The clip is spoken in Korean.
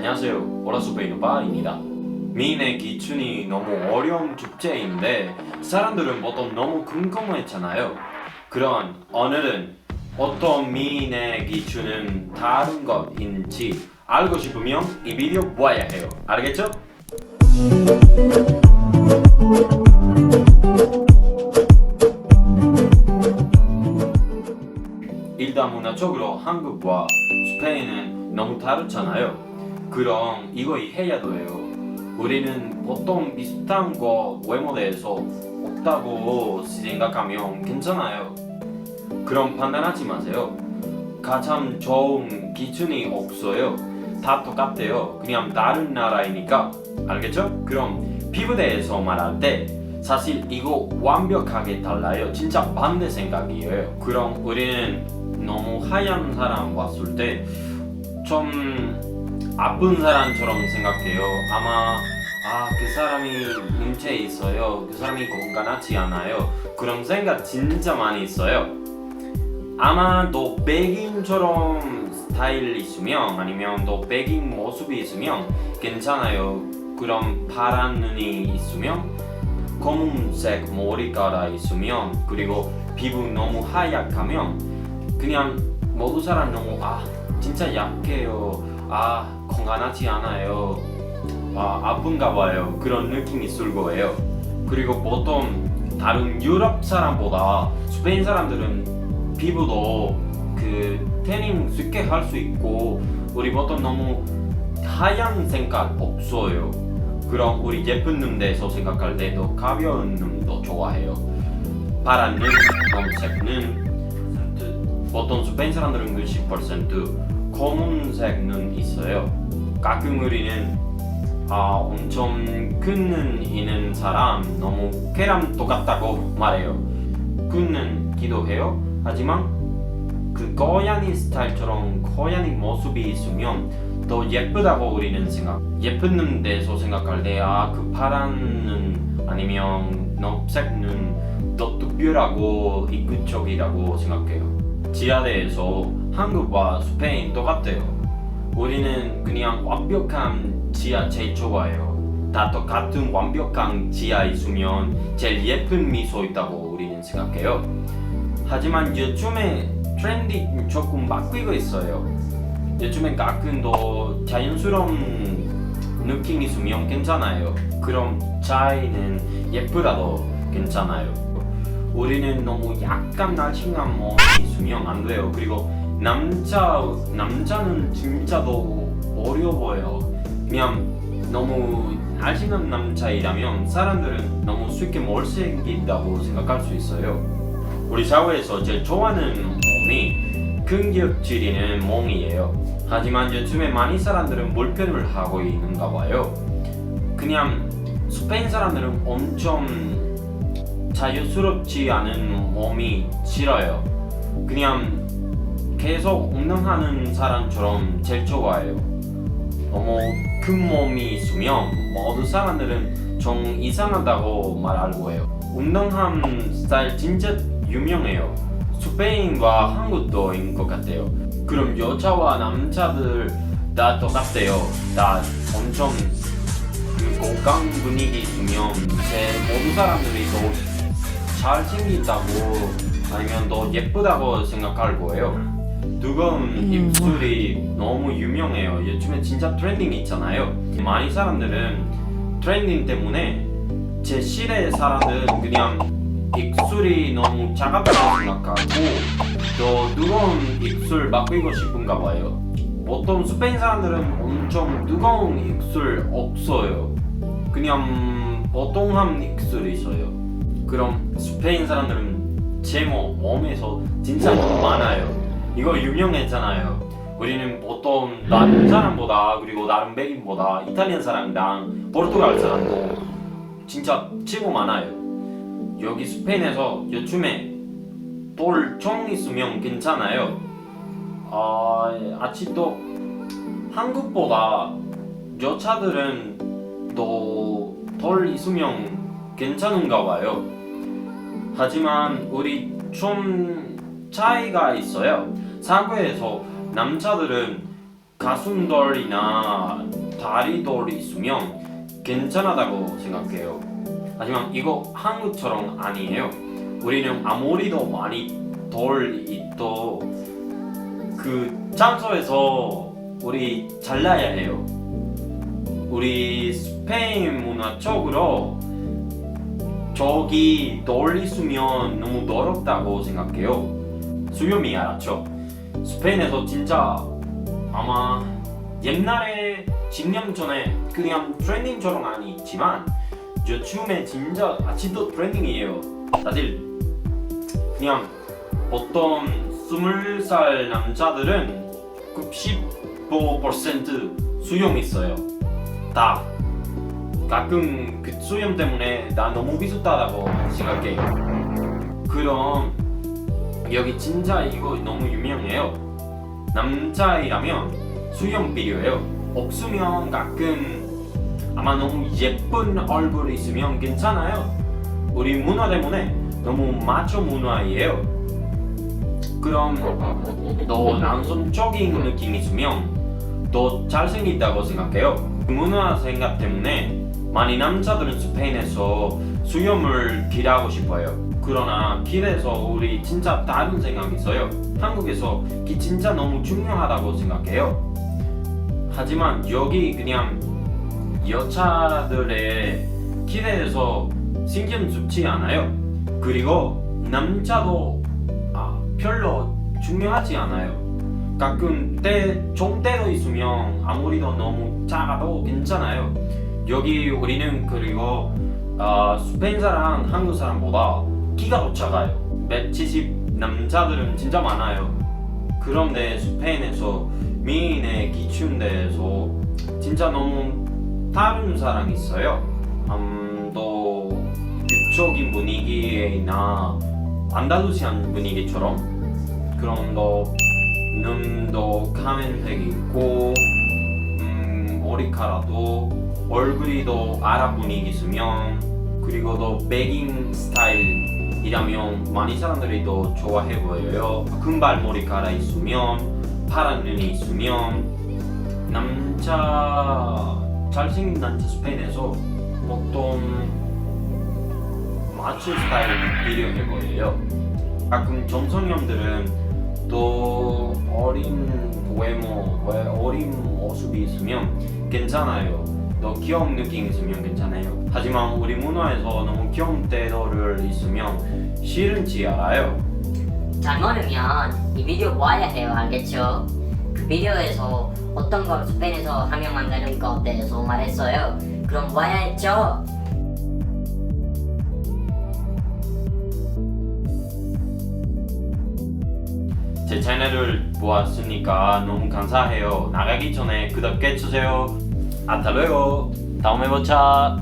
안녕하세요. 오라스페인어 바입니다. 미인의 기준이 너무 어려운 주제인데 사람들은 보통 너무 궁금했잖아요. 그럼 오늘은 어떤 미인의 기준은 다른 것인지 알고 싶으면 이 비디오 봐야 해요. 알겠죠? 일단 문화적으로 한국과 스페인은 너무 다르잖아요. 그럼 이거 이해해야 돼요. 우리는 보통 비슷한 거 외모대에서 없다고 생각하면 괜찮아요. 그럼 판단하지 마세요. 가장 좋은 기준이 없어요. 다 똑같아요. 그냥 다른 나라이니까. 알겠죠? 그럼 피부에 대해서 말할 때 사실 이거 완벽하게 달라요. 진짜 반대 생각이에요. 그럼 우리는 너무 하얀 사람 봤을 때 좀 아픈 사람처럼 생각해요. 아마 그 사람이 문제 있어요. 그 사람이 건강하지 않아요. 그런 생각 진짜 많이 있어요. 아마 너 백인처럼 스타일 있으면 아니면 너 백인 모습이 있으면 괜찮아요. 그럼 파란 눈이 있으면 검은색 머리카락 있으면 그리고 피부 너무 하얗다면 그냥 모두 사람 너무 진짜 약해요. 건강하지 않아요. 아픈가 봐요. 그런 느낌이 있을 거예요. 그리고 보통 다른 유럽 사람보다 스페인 사람들은 피부도 태닝 쉽게 할 수 있고 우리 보통 너무 하얀 생각 없어요. 그럼 우리 예쁜 눈에서 생각할 때도 가벼운 눈도 좋아해요. 파란 눈, 검은색 눈 보통 스페인 사람들은 90% 검은색 눈 있어요. 가끔 우리는 엄청 큰 눈 있는 사람 너무 걔랑 똑같다고 말해요. 큰 눈 기도해요. 하지만 그 고양이 스타일처럼 고양이 모습이 있으면 더 예쁘다고 우리는 생각. 예쁜 눈 대해서 생각할 때 그 파란 눈 아니면 녹색 눈 더 특별하고 이국적이라고 생각해요. 지하대에서 한국과 스페인 똑같아요. 우리는 그냥 완벽한 지하 제일 좋아해요. 다 똑같은 완벽한 지하 있으면 제일 예쁜 미소 있다고 우리는 생각해요. 하지만 요즘에 트렌디 조금 바뀌고 있어요. 요즘에 가끔 더 자연스러운 느낌 있으면 괜찮아요. 그럼 차이는 예쁘다도 괜찮아요. 우리는 너무 약간 날씬한 몸이 있으면 안 돼요. 그리고 남자는 진짜 더 어려워 보여요. 그냥 너무 날씬한 남자이라면 사람들은 너무 쉽게 못생긴다고 생각할 수 있어요. 우리 사회에서 제일 좋아하는 몸이 근육질 있는 몸이에요. 하지만 요즘에 많은 사람들은 불편을 하고 있는가 봐요. 그냥 스페인 사람들은 엄청 자유스럽지 않은 몸이 싫어요. 그냥 계속 운동하는 사람처럼 제일 좋아해요. 너무 큰 몸이 있으면 모든 사람들은 좀 이상하다고 말하고 해요. 운동하는 스타일 진짜 유명해요. 스페인과 한국도인 것 같아요. 그럼 여자와 남자들 다 똑같아요. 다 엄청 건강 분위기 있으면 모든 사람들이 더 잘생긴다고 아니면 더 예쁘다고 생각할 거예요. 두꺼운 입술이 너무 유명해요. 요즘에 진짜 트렌딩 있잖아요. 많은 사람들은 트렌딩 때문에 제 시대 사람들은 그냥 입술이 너무 작았다고 생각하고 더 두꺼운 입술 바꾸고 싶은가 봐요. 보통 스페인 사람들은 엄청 두꺼운 입술 없어요. 그냥 보통한 입술이 있어요. 그럼 스페인 사람들은 제 몸에서 진짜 너무 많아요. 이거 유명했잖아요. 우리는 보통 다른 사람보다 그리고 다른 백인보다 이탈리안 사람이랑 포르투갈 사람도 진짜 최고 많아요. 여기 스페인에서 요즘에 돌 좀 있으면 괜찮아요. 아직도 한국보다 여자들은 더 돌 있으면 괜찮은가 봐요. 하지만 우리 좀 차이가 있어요. 사회에서 남자들은 가슴돌이나 다리돌 있으면 괜찮다고 생각해요. 하지만 이거 한국처럼 아니에요. 우리는 아무리 더 많이 돌 있도 그 장소에서 우리 잘라야 해요. 우리 스페인 문화적으로 저기 돌 있으면 너무 더럽다고 생각해요. 수염이 알았죠? 스페인에서 진짜 아마 옛날에 10년 전에 그냥 트렌딩처럼 아니지만 요즘에 진짜 아직도 트렌딩이에요. 사실 그냥 어떤 20살 남자들은 95% 수염 있어요. 다 가끔 그 수염 때문에 나 너무 비슷하다고 생각해요. 그럼 여기 진짜 이거 너무 유명해요. 남자이라면 수염 필요해요. 없으면 가끔 아마 너무 예쁜 얼굴 있으면 괜찮아요. 우리 문화 때문에 너무 마초 문화이에요. 그럼 더 남성적인 느낌 있으면 더 잘생긴다고 생각해요. 문화 생각 때문에 많이 남자들은 스페인에서 수염을 기르고 싶어요. 그러나 길에서 우리 진짜 다른 생각이 있어요. 한국에서 기 진짜 너무 중요하다고 생각해요. 하지만 여기 그냥 여자들의 길에서 신경 쓰지 않아요. 그리고 남자도 별로 중요하지 않아요. 가끔 종대도 있으면 아무리 더 너무 작아도 괜찮아요. 여기 우리는 그리고 스페인 사람, 한국 사람보다 키가 더 작아요. 170 남자들은 진짜 많아요. 그런데 스페인에서 미인의 기준대에서 진짜 너무 다른 사람이 있어요. 더 유적인 분위기나 안달루시안 분위기처럼 그런 눈도 카멘색 있고 머리카락도 얼굴이 더 아랍 분위기 있으면 그리고 더 백인 스타일이라면 많이 사람들이 더 좋아해 보여요. 금발 머리카락 있으면 파란 눈이 있으면 남자 잘생긴 남자 스페인에서 보통 마초 스타일이 필요해 보여요. 가끔 점성형들은 또 어린 어린 모습이 있으면 괜찮아요. 더 귀여운 느낌 있으면 괜찮아요. 하지만 우리 문화에서 너무 귀여운 태도를 있으면 싫은지 알아요. 잘못하면 이 비디오 봐야 해요. 알겠죠? 그 비디오에서 어떤 걸 스페인에서 하면 안 되는 것 대해서 말했어요. 그럼 봐야 했죠? 제 채널을 보았으니까 너무 감사해요. 나가기 전에 구독해주세요. Hasta luego. 다음에 보자.